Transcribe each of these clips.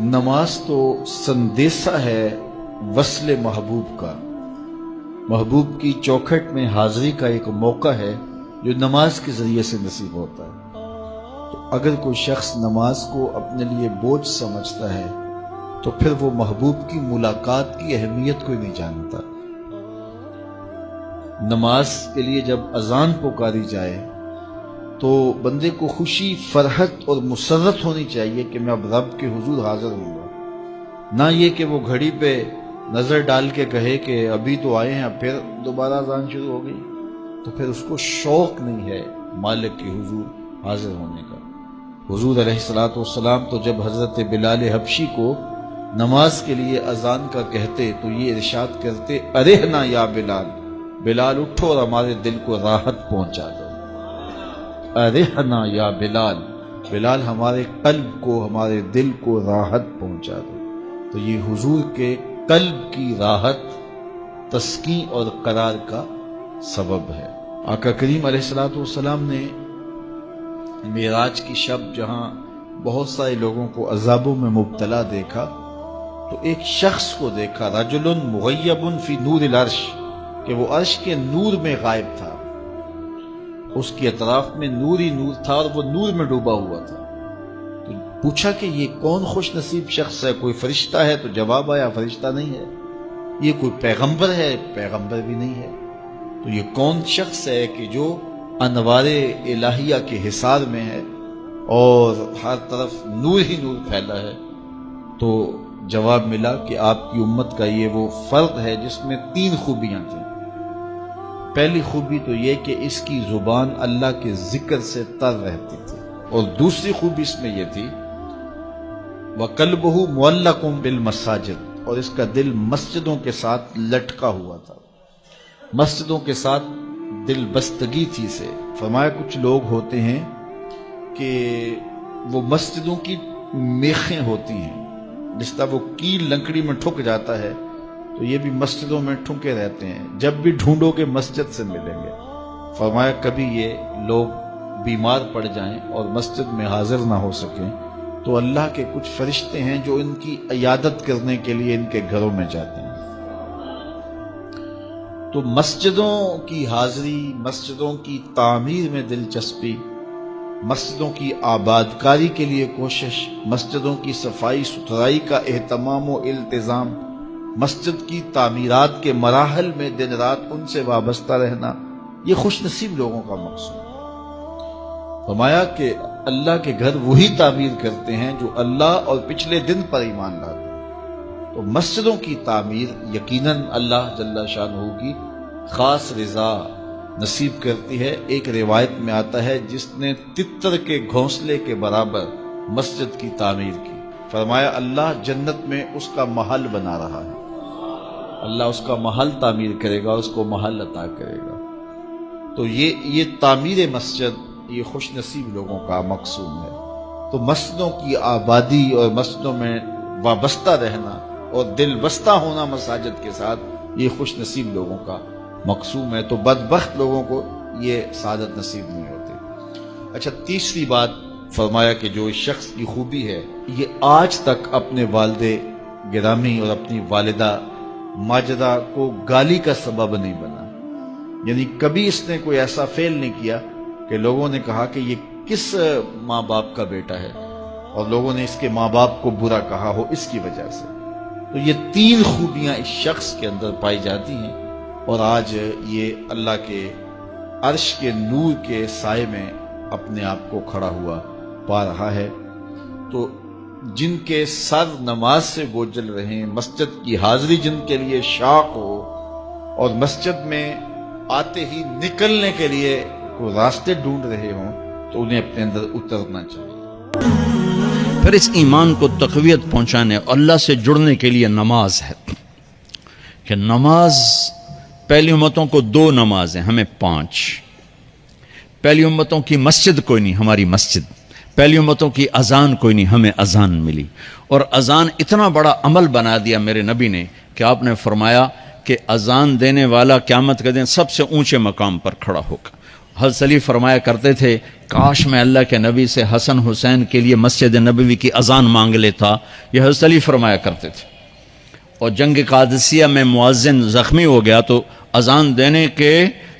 نماز تو سندیسہ ہے وصل محبوب کا، محبوب کی چوکھٹ میں حاضری کا ایک موقع ہے جو نماز کے ذریعے سے نصیب ہوتا ہے۔ تو اگر کوئی شخص نماز کو اپنے لیے بوجھ سمجھتا ہے تو پھر وہ محبوب کی ملاقات کی اہمیت کو ہی نہیں جانتا۔ نماز کے لیے جب اذان پکاری جائے تو بندے کو خوشی، فرحت اور مسرت ہونی چاہیے کہ میں اب رب کے حضور حاضر ہوں گا، نہ یہ کہ وہ گھڑی پہ نظر ڈال کے کہے کہ ابھی تو آئے ہیں اب پھر دوبارہ اذان شروع ہو گئی، تو پھر اس کو شوق نہیں ہے مالک کے حضور حاضر ہونے کا۔ حضور علیہ السلام تو جب حضرت بلال حبشی کو نماز کے لیے اذان کا کہتے تو یہ ارشاد کرتے، ارحنا یا بلال، بلال اٹھو اور ہمارے دل کو راحت پہنچا دو۔ ارحنا یا بلال، بلال ہمارے قلب کو، ہمارے دل کو راحت پہنچا دو۔ تو یہ حضور کے قلب کی راحت، تسکین اور قرار کا سبب ہے۔ آقا کریم علیہ السلام نے معراج کی شب جہاں بہت سارے لوگوں کو عذابوں میں مبتلا دیکھا تو ایک شخص کو دیکھا، رجل مغیب فی نور العرش، کہ وہ عرش کے نور میں غائب تھا، اس کے اطراف میں نور ہی نور تھا اور وہ نور میں ڈوبا ہوا تھا۔ تو پوچھا کہ یہ کون خوش نصیب شخص ہے، کوئی فرشتہ ہے؟ تو جواب آیا فرشتہ نہیں ہے۔ یہ کوئی پیغمبر ہے؟ پیغمبر بھی نہیں ہے۔ تو یہ کون شخص ہے کہ جو انوار الہیہ کے حصار میں ہے اور ہر طرف نور ہی نور پھیلا ہے؟ تو جواب ملا کہ آپ کی امت کا یہ وہ فرد ہے جس میں 3 خوبیاں تھیں۔ پہلی خوبی تو یہ کہ اس کی زبان اللہ کے ذکر سے تر رہتی تھی، اور دوسری خوبی اس میں یہ تھی وَقَلْبُهُ مُعَلَّقٌ بِالْمَسَاجِدِ، اور اس کا دل مسجدوں کے ساتھ لٹکا ہوا تھا، مسجدوں کے ساتھ دل بستگی تھی اسے۔ فرمایا کچھ لوگ ہوتے ہیں کہ وہ مسجدوں کی میخیں ہوتی ہیں، جس طرح وہ کیل لکڑی میں ٹھک جاتا ہے تو یہ بھی مسجدوں میں ٹھکے رہتے ہیں، جب بھی ڈھونڈو گے مسجد سے ملیں گے۔ فرمایا کبھی یہ لوگ بیمار پڑ جائیں اور مسجد میں حاضر نہ ہو سکیں تو اللہ کے کچھ فرشتے ہیں جو ان کی عیادت کرنے کے لیے ان کے گھروں میں جاتے ہیں۔ تو مسجدوں کی حاضری، مسجدوں کی تعمیر میں دلچسپی، مسجدوں کی آباد کاری کے لیے کوشش، مسجدوں کی صفائی ستھرائی کا اہتمام و التزام، مسجد کی تعمیرات کے مراحل میں دن رات ان سے وابستہ رہنا، یہ خوش نصیب لوگوں کا مقصود ہے۔ فرمایا کہ اللہ کے گھر وہی تعمیر کرتے ہیں جو اللہ اور پچھلے دن پر ایمان لاتے ہیں۔ تو مسجدوں کی تعمیر یقیناً اللہ جل شانہ کی خاص رضا نصیب کرتی ہے۔ ایک روایت میں آتا ہے جس نے تتر کے گھونسلے کے برابر مسجد کی تعمیر کی، فرمایا اللہ جنت میں اس کا محل بنا رہا ہے، اللہ اس کا محل تعمیر کرے گا، اس کو محل عطا کرے گا۔ تو یہ تعمیر مسجد یہ خوش نصیب لوگوں کا مقصود ہے۔ تو مسجدوں کی آبادی اور مسجدوں میں وابستہ رہنا اور دل بستہ ہونا مساجد کے ساتھ، یہ خوش نصیب لوگوں کا مقصود ہے۔ تو بدبخت لوگوں کو یہ سعادت نصیب نہیں ہوتی۔ اچھا، تیسری بات فرمایا کہ جو اس شخص کی خوبی ہے یہ آج تک اپنے والد گرامی اور اپنی والدہ ماجدہ کو گالی کا سبب نہیں بنا، یعنی کبھی اس نے کوئی ایسا فعل نہیں کیا کہ لوگوں نے کہا کہ یہ کس ماں باپ کا بیٹا ہے اور لوگوں نے اس کے ماں باپ کو برا کہا ہو اس کی وجہ سے۔ تو یہ 3 خوبیاں اس شخص کے اندر پائی جاتی ہیں اور آج یہ اللہ کے عرش کے نور کے سائے میں اپنے آپ کو کھڑا ہوا پا رہا ہے۔ تو جن کے سر نماز سے بوجھل رہیں، مسجد کی حاضری جن کے لیے شوق ہو اور مسجد میں آتے ہی نکلنے کے لیے کوئی راستے ڈھونڈ رہے ہوں تو انہیں اپنے اندر اترنا چاہیے۔ پھر اس ایمان کو تقویت پہنچانے اور اللہ سے جڑنے کے لیے نماز ہے کہ نماز پہلی امتوں کو 2 نمازیں، ہمیں 5۔ پہلی امتوں کی مسجد کوئی نہیں، ہماری مسجد۔ پہلی امتوں کی اذان کوئی نہیں، ہمیں اذان ملی۔ اور اذان اتنا بڑا عمل بنا دیا میرے نبی نے کہ آپ نے فرمایا کہ اذان دینے والا قیامت کے دن سب سے اونچے مقام پر کھڑا ہوگا۔ حضرت علی فرمایا کرتے تھے کاش میں اللہ کے نبی سے حسن حسین کے لیے مسجد نبوی کی اذان مانگ لیتا، یہ حضرت علی فرمایا کرتے تھے۔ اور جنگ قادسیہ میں مؤذن زخمی ہو گیا تو اذان دینے کے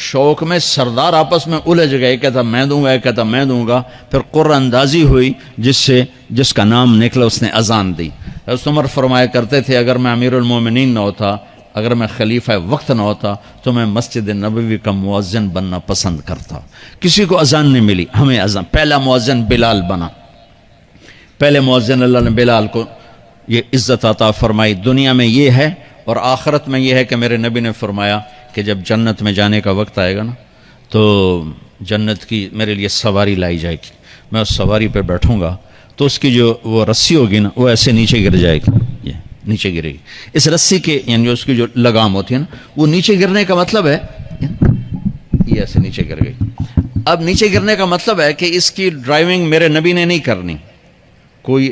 شوق میں سردار آپس میں الجھ گئے، کہتا میں دوں گا، ایک کہتا میں دوں گا، پھر قرہ اندازی ہوئی جس کا نام نکلا اس نے اذان دی۔ حضرت عمر فرمایا کرتے تھے اگر میں امیر المومنین نہ ہوتا، اگر میں خلیفہ وقت نہ ہوتا تو میں مسجد نبوی کا مؤذن بننا پسند کرتا۔ کسی کو اذان نہیں ملی، ہمیں اذان، پہلا مؤذن بلال بنا، پہلے مؤذن اللہ نے بلال کو یہ عزت عطا فرمائی۔ دنیا میں یہ ہے اور آخرت میں یہ ہے کہ میرے نبی نے فرمایا کہ جب جنت میں جانے کا وقت آئے گا نا تو جنت کی میرے لیے سواری لائی جائے گی، میں اس سواری پہ بیٹھوں گا تو اس کی جو وہ رسی ہوگی نا وہ ایسے نیچے گر جائے گی، یہ نیچے گرے گی، اس رسی کے یعنی اس کی جو لگام ہوتی ہے نا وہ نیچے گرنے کا مطلب ہے یہ ایسے نیچے گر گئی۔ اب نیچے گرنے کا مطلب ہے کہ اس کی ڈرائیونگ میرے نبی نے نہیں کرنی، کوئی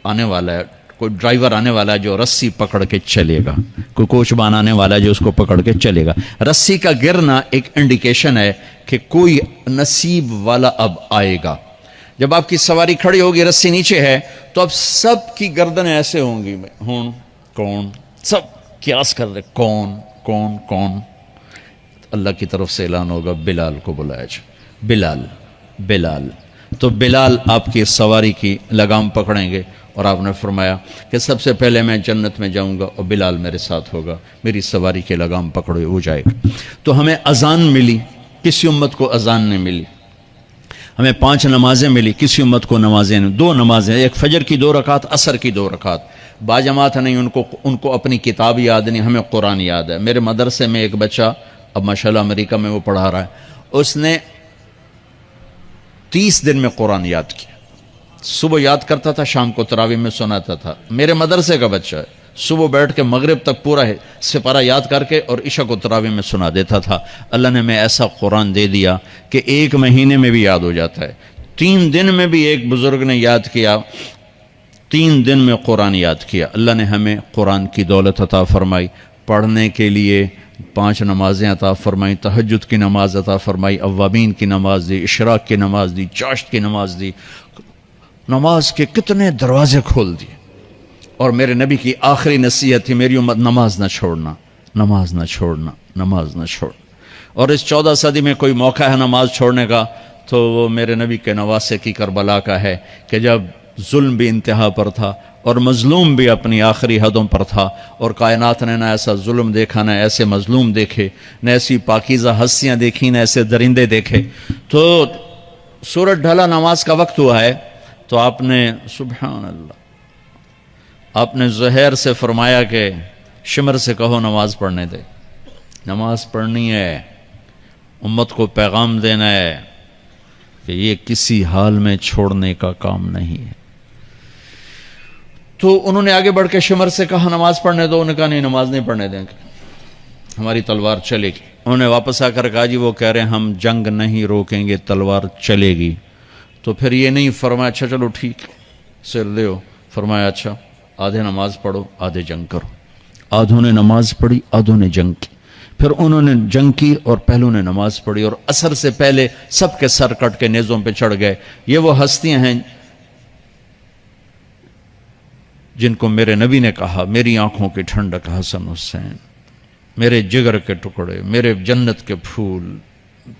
آنے والا ہے، کوئی ڈرائیور آنے والا ہے جو رسی پکڑ کے چلے گا، کوئی کوچبان آنے والا ہے جو اس کو پکڑ کے چلے گا۔ رسی کا گرنا ایک انڈیکیشن ہے کہ کوئی نصیب والا اب آئے گا۔ جب آپ کی سواری کھڑی ہوگی، رسی نیچے ہے تو اب سب کی گردنیں ایسے ہوں گی، کون، سب قیاس کر رہے کون۔ اللہ کی طرف سے اعلان ہوگا بلال کو بلایا جائے، بلال تو بلال آپ کی سواری کی لگام پکڑیں گے اور آپ نے فرمایا کہ سب سے پہلے میں جنت میں جاؤں گا اور بلال میرے ساتھ ہوگا، میری سواری کی لگام پکڑے ہو جائے گا۔ تو ہمیں اذان ملی، کسی امت کو اذان نہیں ملی۔ ہمیں 5 نمازیں ملی، کسی امت کو نمازیں نہیں، 2 نمازیں، ایک فجر کی 2 رکعت، عصر کی 2 رکعت۔ باجماعت نہیں، ان کو اپنی کتاب یاد نہیں، ہمیں قرآن یاد ہے۔ میرے مدرسے میں ایک بچہ اب ماشاءاللہ امریکہ میں وہ پڑھا رہا ہے، اس نے 30 دن میں قرآن یاد کیا، صبح یاد کرتا تھا، شام کو تراویح میں سناتا تھا۔ میرے مدرسے کا بچہ ہے، صبح بیٹھ کے مغرب تک پورا سپارہ یاد کر کے اور عشاء کو تراویح میں سنا دیتا تھا۔ اللہ نے میں ایسا قرآن دے دیا کہ 1 مہینے میں بھی یاد ہو جاتا ہے۔ 3 دن میں بھی ایک بزرگ نے یاد کیا، 3 دن میں قرآن یاد کیا۔ اللہ نے ہمیں قرآن کی دولت عطا فرمائی، پڑھنے کے لیے 5 نمازیں عطا فرمائی، تہجد کی نماز عطا فرمائی، اوابین کی نماز دی، اشراق کی نماز دی، چاشت کی نماز دی، نماز کے کتنے دروازے کھول دیے۔ اور میرے نبی کی آخری نصیحت تھی میری امت نماز نہ چھوڑنا، نماز نہ چھوڑنا، نماز نہ چھوڑنا۔ اور اس 14 صدی میں کوئی موقع ہے نماز چھوڑنے کا تو وہ میرے نبی کے نواسے کی کربلا کا ہے کہ جب ظلم بھی انتہا پر تھا اور مظلوم بھی اپنی آخری حدوں پر تھا، اور کائنات نے نہ ایسا ظلم دیکھا، نہ ایسے مظلوم دیکھے، نہ ایسی پاکیزہ ہستیاں دیکھی، نہ ایسے درندے دیکھے۔ تو سورج ڈھلا، نماز کا وقت ہوا ہے، تو آپ نے سبحان اللہ، آپ نے زہیر سے فرمایا کہ شمر سے کہو نماز پڑھنے دے، نماز پڑھنی ہے، امت کو پیغام دینا ہے کہ یہ کسی حال میں چھوڑنے کا کام نہیں ہے۔ تو انہوں نے آگے بڑھ کے شمر سے کہا نماز پڑھنے دو، انہوں نے کہا نہیں نماز نہیں پڑھنے دیں گے، ہماری تلوار چلے گی۔ انہوں نے واپس آ کر کہا جی وہ کہہ رہے ہیں ہم جنگ نہیں روکیں گے، تلوار چلے گی۔ تو پھر یہ نہیں فرمایا اچھا چلو ٹھیک سر دے ہو، فرمایا اچھا آدھے نماز پڑھو آدھے جنگ کرو۔ آدھوں نے نماز پڑھی، آدھوں نے جنگ کی، پھر انہوں نے جنگ کی اور پہلوں نے نماز پڑھی، اور عصر سے پہلے سب کے سر کٹ کے نیزوں پہ چڑھ گئے۔ یہ وہ ہستیاں ہیں جن کو میرے نبی نے کہا میری آنکھوں کی ٹھنڈک حسن حسین، میرے جگر کے ٹکڑے، میرے جنت کے پھول،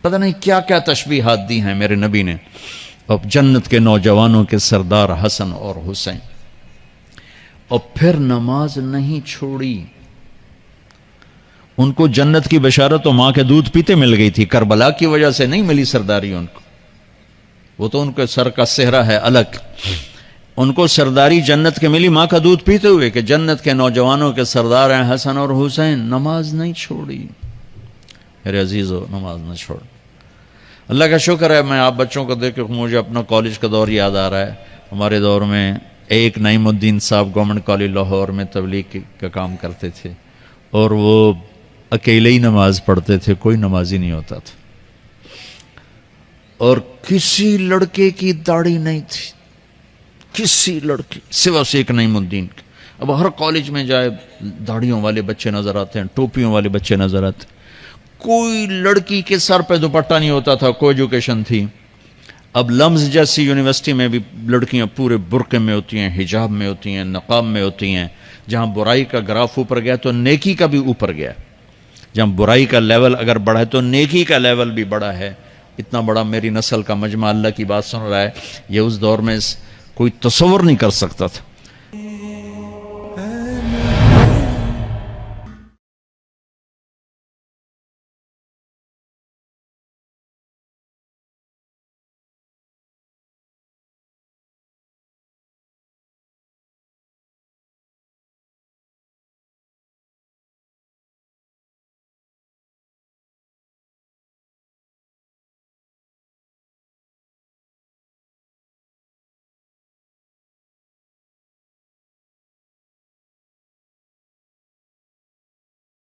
پتہ نہیں کیا کیا تشبیہات دی ہیں میرے نبی نے، اور جنت کے نوجوانوں کے سردار حسن اور حسین۔ اور پھر نماز نہیں چھوڑی۔ ان کو جنت کی بشارت تو ماں کے دودھ پیتے مل گئی تھی، کربلا کی وجہ سے نہیں ملی سرداری ان کو، وہ تو ان کے سر کا صحرا ہے الگ۔ ان کو سرداری جنت کے ملی ماں کا دودھ پیتے ہوئے کہ جنت کے نوجوانوں کے سردار ہیں حسن اور حسین۔ نماز نہیں چھوڑی میرے عزیزو، نماز نہ چھوڑ۔ اللہ کا شکر ہے، میں آپ بچوں کو دیکھ کے مجھے اپنا کالج کا دور یاد آ رہا ہے۔ ہمارے دور میں ایک نعیم الدین صاحب گورنمنٹ کالج لاہور میں تبلیغ کا کام کرتے تھے، اور وہ اکیلے ہی نماز پڑھتے تھے، کوئی نمازی نہیں ہوتا تھا، اور کسی لڑکے کی داڑھی نہیں تھی، کسی لڑکی سوا سے ایک نعیم الدین کی۔ اب ہر کالج میں جائے داڑھیوں والے بچے نظر آتے ہیں، ٹوپیوں والے بچے نظر آتے ہیں، کوئی لڑکی کے سر پہ دوپٹہ نہیں ہوتا تھا، کو ایجوکیشن تھی۔ اب لمز جیسی یونیورسٹی میں بھی لڑکیاں پورے برقعے میں ہوتی ہیں، حجاب میں ہوتی ہیں، نقاب میں ہوتی ہیں۔ جہاں برائی کا گراف اوپر گیا تو نیکی کا بھی اوپر گیا، جہاں برائی کا لیول اگر بڑھا ہے تو نیکی کا لیول بھی بڑا ہے۔ اتنا بڑا میری نسل کا مجمع اللہ کی بات سن رہا ہے، یہ اس دور میں کوئی تصور نہیں کر سکتا تھا۔